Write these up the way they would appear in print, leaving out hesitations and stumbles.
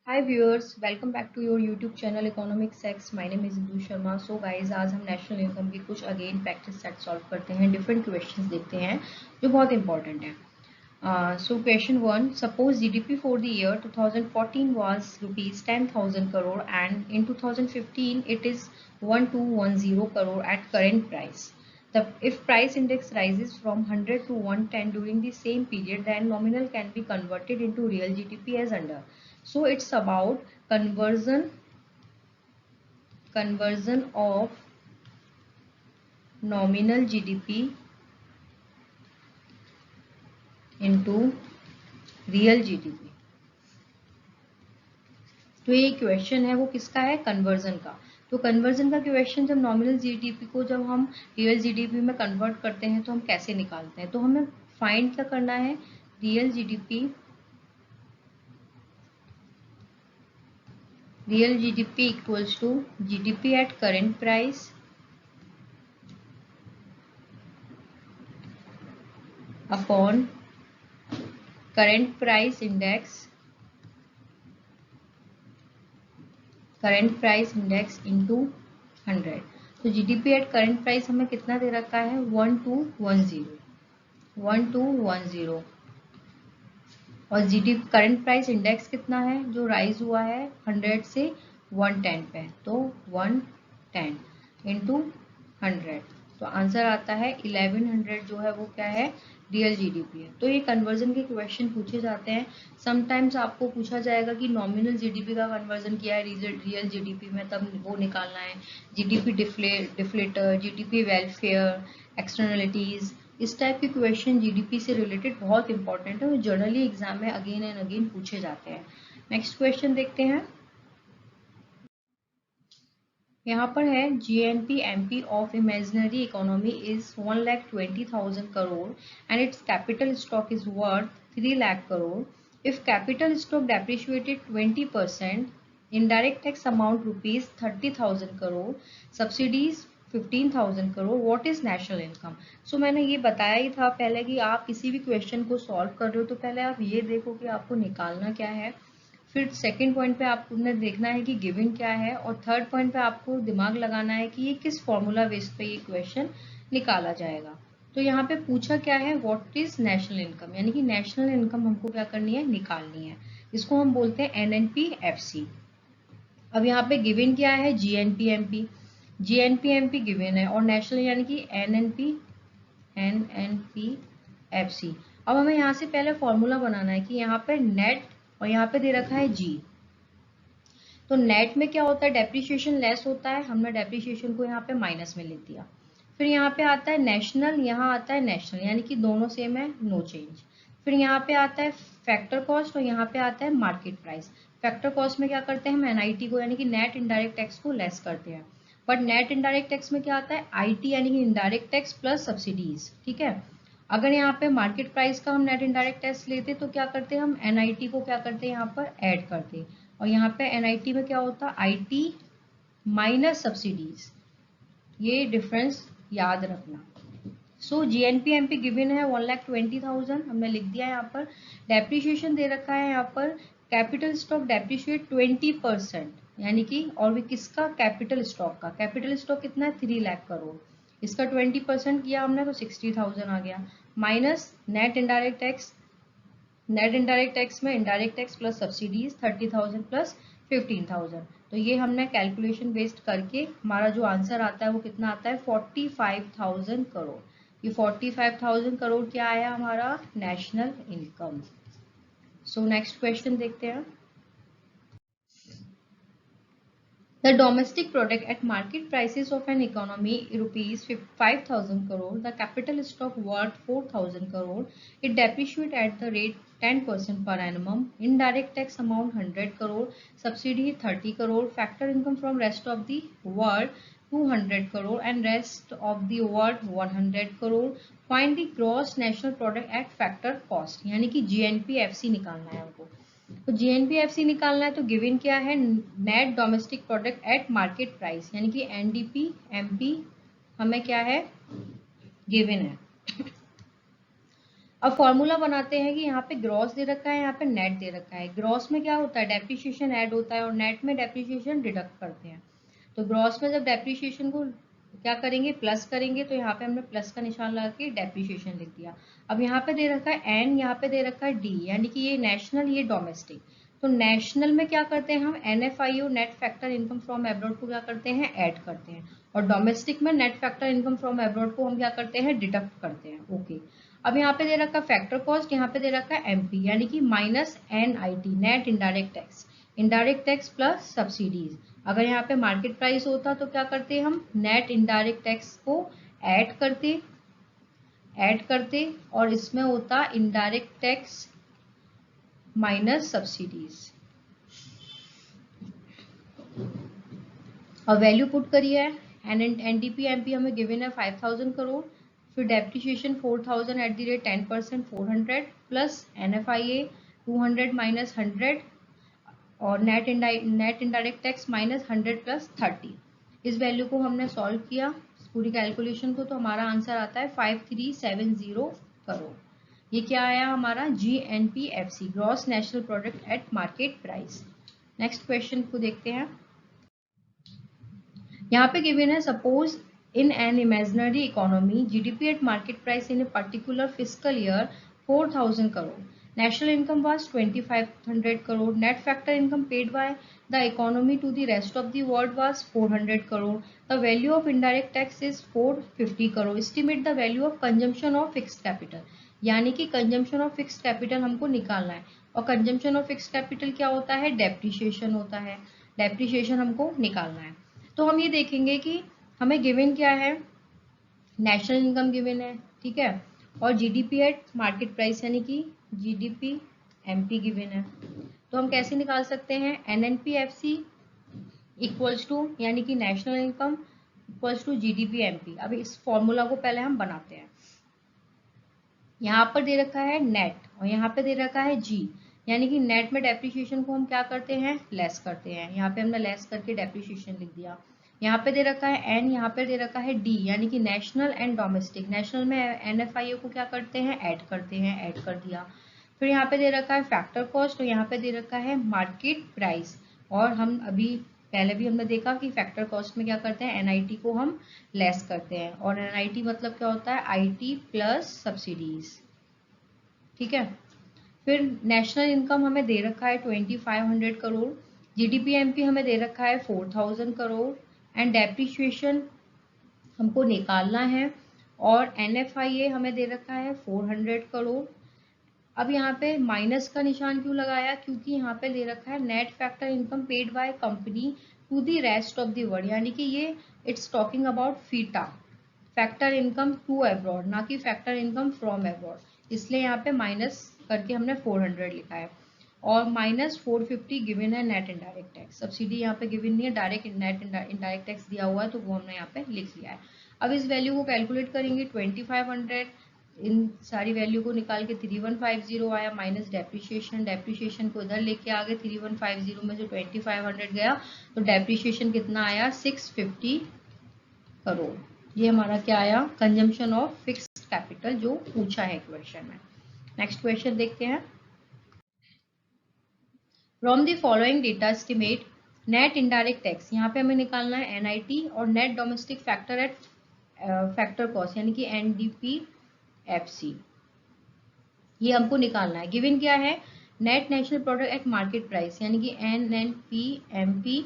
Hi viewers, welcome back to your YouTube channel Economics X. My name is Indhu Sharma. So guys, आज हम national income की कुछ again practice set solve करते हैं, different questions देखते हैं जो बहुत इंपॉर्टेंट है. So question 1, suppose GDP for the year 2014 was rupees 10,000 crore and in 2015 it is 1210 crore at current price. If price index rises from 100 to 110 during the same period, then nominal can be converted into real GDP as under. So it's about conversion of nominal GDP into real GDP. तो ये question है वो किसका है, conversion का. तो conversion का question जब नॉमिनल जीडीपी को जब हम रियल जीडीपी में कन्वर्ट करते हैं तो हम कैसे निकालते हैं. तो हमें फाइंड क्या करना है, real GDP equals to GDP at current price upon current price index into 100. तो जीडीपी एट करेंट प्राइस हमें कितना दे रखा है, 1210 और जीडीपी करंट प्राइस इंडेक्स कितना है जो राइज हुआ है 100 से 110 पे, तो 110 इंटू 100. तो आंसर आता है 1100 जो है वो क्या है, रियल जीडीपी है. तो ये कन्वर्जन के क्वेश्चन पूछे जाते हैं. समटाइम्स आपको पूछा जाएगा कि नॉमिनल जीडीपी का कन्वर्जन किया है रियल जीडीपी में, तब वो निकालना है. GDP deflator, GDP welfare, externalities, इस टाइप के क्वेश्चन जीडीपी से रिलेटेड बहुत इंपॉर्टेंट है और जनरली एग्जाम में अगेन एंड अगेन पूछे जाते हैं. नेक्स्ट क्वेश्चन देखते हैं. यहाँ पर है GNP MP of imaginary economy is 1,20,000 crore and it's capital stock is worth 3 lakh crore. If capital stock depreciated 20%, indirect tax amount rupees 30,000 crore, subsidies 15,000 crore, what is national income. So मैंने ये बताया ही था पहले कि आप किसी भी क्वेश्चन को सॉल्व कर रहे हो तो पहले आप ये देखो कि आपको निकालना क्या है, फिर सेकंड पॉइंट पे आपने देखना है कि गिवन क्या है, और थर्ड पॉइंट पे आपको दिमाग लगाना है कि ये किस फॉर्मूला बेस पे ये क्वेश्चन निकाला जाएगा. तो यहाँ पे पूछा क्या है, व्हाट इज नेशनल इनकम, यानी कि नेशनल इनकम हमको क्या करनी है, निकालनी है. इसको हम बोलते हैं एनएनपी-एफसी. अब यहाँ पे गिवन क्या है, जीएनपी एमपी गिवन है और नेशनल यानी कि एनएनपी-एफसी. अब हमें यहाँ से पहले फॉर्मूला बनाना है कि यहाँ पे नेट और यहाँ पे दे रखा है जी. तो नेट में क्या होता है, डेप्रिसिएशन लेस होता है, हमने डेप्रिसिएशन को यहाँ पे माइनस में लिख दिया. फिर यहाँ पे आता है नेशनल, यहाँ आता है नेशनल, यानी कि दोनों सेम है, नो चेंज. फिर यहाँ पे आता है फैक्टर कॉस्ट और यहाँ पे आता है मार्केट प्राइस. फैक्टर कॉस्ट में क्या करते हैं हम, एनआईटी को यानी कि नेट इनडायरेक्ट टैक्स को लेस करते हैं. बट नेट इनडायरेक्ट टैक्स में क्या आता है, आईटी यानी कि इनडायरेक्ट टैक्स प्लस सब्सिडीज. ठीक है. अगर यहाँ पे मार्केट प्राइस का हम नेट इनडायरेक्ट टैक्स लेते तो क्या करते हैं हम, एनआईटी को क्या करते हैं यहाँ पर ऐड करते, और यहाँ पे एनआईटी में क्या होता है, आईटी माइनस सब्सिडीज. ये डिफरेंस याद रखना. सो जीएनपी एमपी गिवन है 1,20,000, हमने लिख दिया है यहाँ पर. डेप्रिशिएशन दे रखा है यहाँ पर, कैपिटल स्टॉक डेप्रिशिएट 20%, यानी कि और भी किसका, कैपिटल स्टॉक का. कैपिटल स्टॉक कितना है, 3 लाख करोड़. इसका 20% किया हमने तो 60,000 आ गया. Minus net indirect tax, net indirect tax में indirect tax plus subsidies 30,000 plus 15,000. तो ये हमने कैलकुलेशन बेस्ड करके हमारा जो आंसर आता है वो कितना आता है, 45,000 करोड़. ये 45,000 करोड़ क्या आया हमारा, national income. So next question देखते हैं. The domestic product at market prices of an economy rupees 5,000 crore. The capital stock worth 4,000 crore. It depreciate at the rate 10% per annum. Indirect tax amount 100 crore. Subsidy 30 crore. Factor income from rest of the world 200 crore and rest of the world 100 crore. Find the gross national product at factor cost. यानी कि GNP-FC निकालना है हमको. तो जीएनपीएफसी निकालना है तो given क्या है, net domestic product eight market price, यानी कि एनडीपी एमपी हमें क्या है, गिवन है. अब फॉर्मूला बनाते हैं कि यहाँ पे ग्रॉस दे रखा है, यहाँ पे नेट दे रखा है। ग्रॉस में क्या होता है, डेप्रिसिएशन ऐड होता है और नेट में डेप्रिसिएशन डिडक्ट करते हैं। तो ग्रॉस में जब डेप्रिसिएशन को क्या करेंगे, प्लस करेंगे, तो यहाँ पे हमने प्लस का निशान लगा के डेप्रिसिएशन लिख दिया। अब यहाँ पे दे रखा है एन, यहाँ पे दे रखा है डी, यानी कि ये नेशनल, ये डोमेस्टिक। तो नेशनल में क्या करते हैं हम, NFIO net factor income from abroad को क्या करते हैं, ऐड करते हैं, और डोमेस्टिक में net factor income from abroad को हम क्या करते हैं, डिडक्ट करते हैं। ओके, अब यहाँ पे दे रखा है फैक्टर कॉस्ट, यहाँ पे दे रखा है MP, यानी कि minus NIT net indirect tax, indirect tax plus subsidies. अगर यहाँ पे मार्केट प्राइस होता तो क्या करते हम, नेट इनडायरेक्ट टैक्स को ऐड करते और इसमें होता इनडायरेक्ट टैक्स माइनस सब्सिडीज। और वैल्यू पुट करिए, NDP MP हमें गिवन है 5000 करोड़, फिर depreciation 4000 at the rate 10% 400 plus NFIA 200 minus 100 और net indirect tax minus 100 plus 30। इस वैल्यू को हमने सॉल्व किया पूरी कैलकुलेशन को, तो हमारा आंसर आता है 5370 करोड़। ये क्या आया हमारा, GNPFC gross national product eight market price. Next question को देखते हैं। यहाँ पे गिवन है, suppose in an imaginary economy GDP at market price in a particular fiscal year 4000 crore, national income was 2500 crore, net factor income paid by the economy to the rest of the world was 400 crore, the value of indirect tax is 450 crore, estimate the value of consumption of fixed capital। यानी कि consumption of fixed capital हमको निकालना है, और consumption of fixed capital क्या होता है, depreciation होता है, डेप्रिसिएशन हमको निकालना है। तो हम ये देखेंगे कि हमें गिवन क्या है, नेशनल इनकम गिवन है, ठीक है, और GDP एट मार्केट प्राइस यानी कि GDP MP गिवन है। तो हम कैसे निकाल सकते हैं, NNPFC इक्वल्स टू, यानी कि national income equals to GDP MP। अब इस फॉर्मूला को पहले हम बनाते हैं। यहाँ पर दे रखा है नेट और यहाँ पे दे रखा है G, यानी कि नेट में डेप्रिसिएशन को हम क्या करते हैं, लेस करते हैं। यहाँ पे हमने लेस करके डेप्रिसिएशन लिख दिया। यहाँ पे दे रखा है N, यहाँ पे दे रखा है D, यानी कि नेशनल एंड डोमेस्टिक। नेशनल में NFIO को क्या करते हैं, ऐड करते हैं, ऐड कर दिया। फिर यहाँ पे दे रखा है फैक्टर कॉस्ट, और यहाँ पे दे रखा है मार्केट प्राइस। और हम अभी पहले भी हमने देखा कि फैक्टर कॉस्ट में क्या करते हैं, NIT को हम लेस करते हैं, और NIT मतलब क्या होता है, IT प्लस सब्सिडीज, ठीक है। फिर नेशनल इनकम हमें दे रखा है 2500 करोड़, GDP MP हमें दे रखा है 4000 करोड़, एंड डेप्रिसिएशन हमको निकालना है, और NFIA हमें दे रखा है 400 करोड़। अब यहाँ पे माइनस का निशान क्यों लगाया, क्योंकि यहाँ पे दे रखा है net factor income paid by company to the rest of the world, यानी कि ये इट्स टॉकिंग अबाउट फीटा, फैक्टर इनकम टू अब्रॉड, ना कि फैक्टर इनकम फ्रॉम अब्रॉड, इसलिए यहाँ पे माइनस करके हमने 400 लिखा है, और माइनस 450 गिवन है नेट इनडायरेक्ट टैक्स। सब्सिडी यहाँ पे गिवन नहीं है, डायरेक्ट नेट इनडायरेक्ट टैक्स दिया हुआ है, तो वो हमने यहाँ पे लिख लिया है। अब इस वैल्यू को कैलकुलेट करेंगे, 2500 इन सारी वैल्यू को निकाल के 3150 आया, माइनस डेप्रिसिएशन, डेप्रिसिएशन को इधर लेके आ गए, 3150 में से 2500 गया, तो डेप्रिसिएशन कितना आया, 650 करोड़। ये हमारा क्या आया, कंजम्पशन ऑफ फिक्स्ड कैपिटल जो पूछा है क्वेश्चन में। नेक्स्ट क्वेश्चन देखते हैं। From the following data estimate net indirect tax, यहाँ पे हमें निकालना है NIT, और net domestic factor eight factor cost यानी कि NDPFC, ये हमको निकालना है। गिवन क्या है, net national product eight market price यानी कि NNPMP,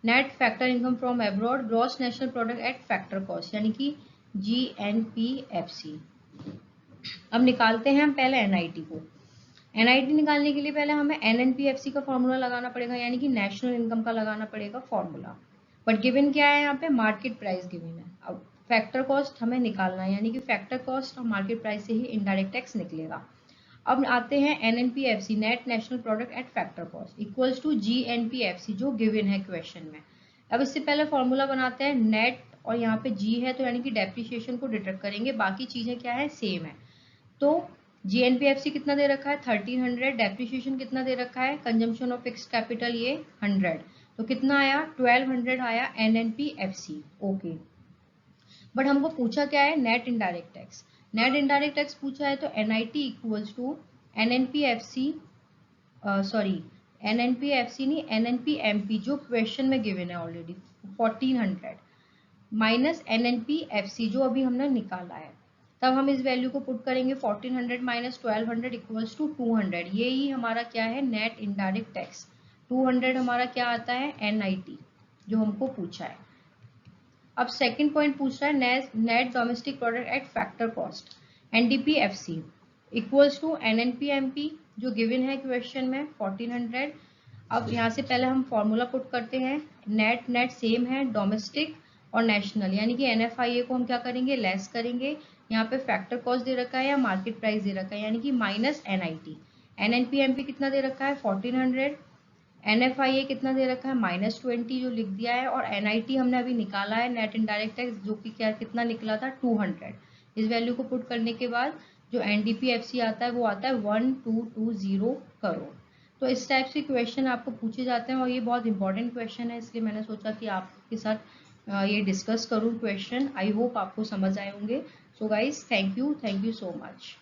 net factor income from abroad, gross national product at factor cost यानी कि GNPFC। अब निकालते हैं हम पहले NIT को। NIT निकालने के लिए पहले हमें NNPFC का फॉर्मूला लगाना पड़ेगा, यानी कि नेशनल इनकम का लगाना पड़ेगा फॉर्मूला। बट गिवन क्या है, यहाँ पे मार्केट प्राइस गिवन है। अब फैक्टर कॉस्ट हमें निकालना है, यानी कि फैक्टर कॉस्ट और मार्केट प्राइस से ही इनडायरेक्ट टैक्स निकलेगा। अब आते हैं NNPFC net national product at factor cost equals to GNPFC जो गिवन है क्वेश्चन में। अब इससे पहले फॉर्मूला बनाते हैं, नेट और यहाँ पे G है, तो यानी कि डेप्रिसिएशन को डिडक्ट करेंगे, बाकी चीजें क्या है, सेम है। तो GNPFC कितना दे रखा है, 1300, डेप्रिसिएशन कितना दे रखा है, कंजम्पशन ऑफ फिक्स्ड कैपिटल ये 100, तो कितना आया, 1200 आया NNPFC। ओके, बट हमको पूछा क्या है, net indirect tax. Net indirect tax पूछा है तो NIT equals to NNPFC, sorry NNPFC नहीं, NNPMP जो क्वेश्चन में गिवन है ऑलरेडी 1400 माइनस NNPFC जो अभी हमने निकाला है। तब हम इस वैल्यू को पुट करेंगे 1400 माइनस 1200 इक्वल्स टू 200। ये ही हमारा क्या है, नेट इनडायरेक्ट टैक्स। 200 हमारा क्या आता है, NIT जो हमको पूछा है। अब सेकंड पॉइंट पूछ रहा है net domestic product at factor cost NDPFC equals to NNPMP जो गिवन है क्वेश्चन में 1400। अब यहाँ से पहले हम फॉर्मूला पुट करते हैं। नेट सेम है डोमेस्टिक और नेशनल, यानी कि NFIA को हम क्या करेंगे, लेस करेंगे। यहाँ पे फैक्टर कॉस्ट दे रखा है या मार्केट प्राइस दे रखा है, यानी कि माइनस NIT। NNPMP कितना दे रखा है 1400, NFIA कितना दे रखा है -20 जो लिख दिया है, और NIT हमने अभी निकाला है नेट इनडायरेक्ट टैक्स जो कि क्या कितना निकला था 200। इस वैल्यू को पुट करने के बाद जो NDPFC आता है वो आता है 1220 करोड़। तो इस टाइप से क्वेश्चन आपको पूछे जाते हैं और ये बहुत इंपॉर्टेंट क्वेश्चन है, इसलिए मैंने सोचा कि आपके साथ ये डिस्कस करूँ क्वेश्चन। आई होप आपको समझ आए होंगे। So guys thank you so much.